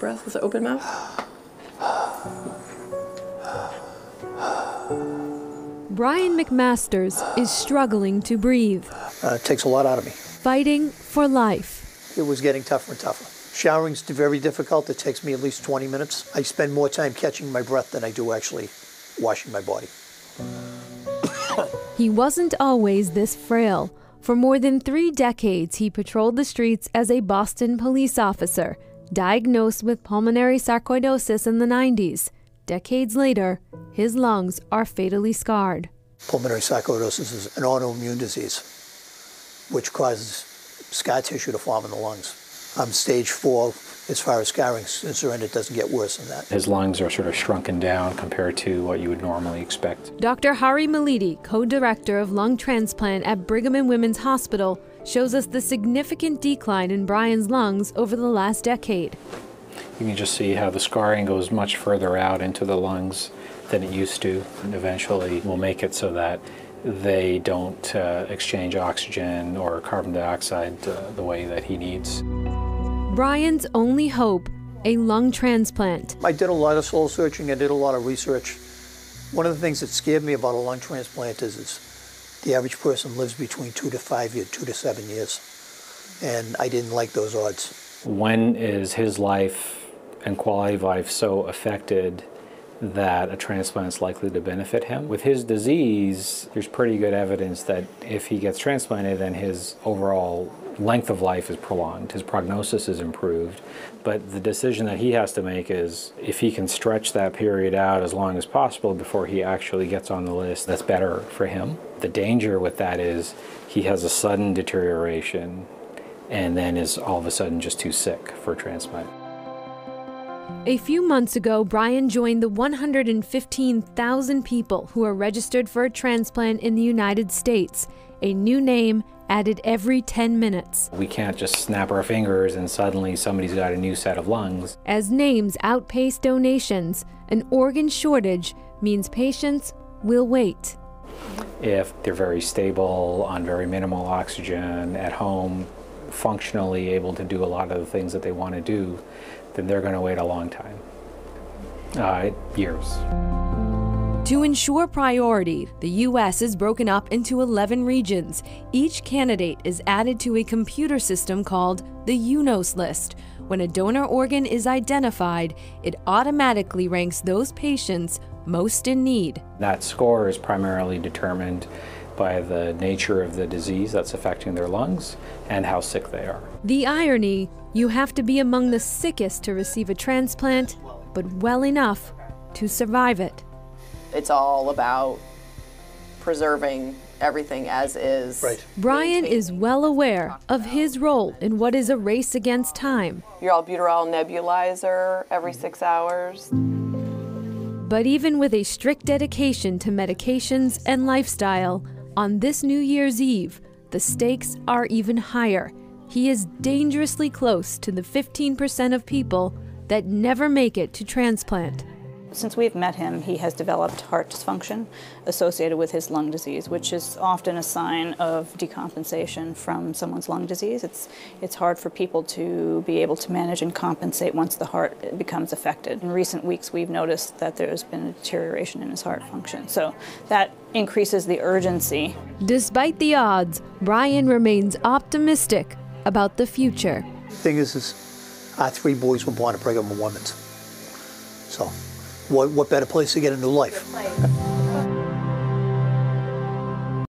breath with an open mouth. Brian McMasters is struggling to breathe. It takes a lot out of me. Fighting for life. It was getting tougher and tougher. Showering's very difficult. It takes me at least 20 minutes. I spend more time catching my breath than I do actually washing my body. He wasn't always this frail. For more than 3 decades, he patrolled the streets as a Boston police officer, diagnosed with pulmonary sarcoidosis in the 90s. Decades later, his lungs are fatally scarred. Pulmonary sarcoidosis is an autoimmune disease, which causes scar tissue to form in the lungs. I'm stage 4 as far as scarring is concerned. It doesn't get worse than that. His lungs are sort of shrunken down compared to what you would normally expect. Dr. Hari Malidi, co-director of lung transplant at Brigham and Women's Hospital, shows us the significant decline in Brian's lungs over the last decade. You can just see how the scarring goes much further out into the lungs than it used to, and eventually will make it so that they don't exchange oxygen or carbon dioxide the way that he needs. Brian's only hope, a lung transplant. I did a lot of soul searching. I did a lot of research. One of the things that scared me about a lung transplant is the average person lives between 2 to 5 years, 2 to 7 years. And I didn't like those odds. When is his life and quality of life so affected that a transplant is likely to benefit him? With his disease, there's pretty good evidence that if he gets transplanted, then his overall length of life is prolonged, his prognosis is improved. But the decision that he has to make is if he can stretch that period out as long as possible before he actually gets on the list, that's better for him. The danger with that is he has a sudden deterioration and then is all of a sudden just too sick for a transplant. A few months ago, Brian joined the 115,000 people who are registered for a transplant in the United States, a new name added every 10 minutes. We can't just snap our fingers and suddenly somebody's got a new set of lungs. As names outpace donations, an organ shortage means patients will wait. If they're very stable, on very minimal oxygen, at home, functionally able to do a lot of the things that they want to do, then they're going to wait a long time, years. To ensure priority, the U.S. is broken up into 11 regions. Each candidate is added to a computer system called the UNOS list. When a donor organ is identified, it automatically ranks those patients most in need. That score is primarily determined by the nature of the disease that's affecting their lungs and how sick they are. The irony, you have to be among the sickest to receive a transplant, but well enough to survive it. It's all about preserving everything as is. Right. Brian is well aware of his role in what is a race against time. Your albuterol nebulizer every 6 hours. But even with a strict dedication to medications and lifestyle, on this New Year's Eve, the stakes are even higher. He is dangerously close to the 15% of people that never make it to transplant. Since we've met him, he has developed heart dysfunction associated with his lung disease, which is often a sign of decompensation from someone's lung disease. It's hard for people to be able to manage and compensate once the heart becomes affected. In recent weeks, we've noticed that there's been a deterioration in his heart function. So that increases the urgency. Despite the odds, Brian remains optimistic about the future. The thing is our 3 boys were born at Brigham and Women's. So what better place to get a new life?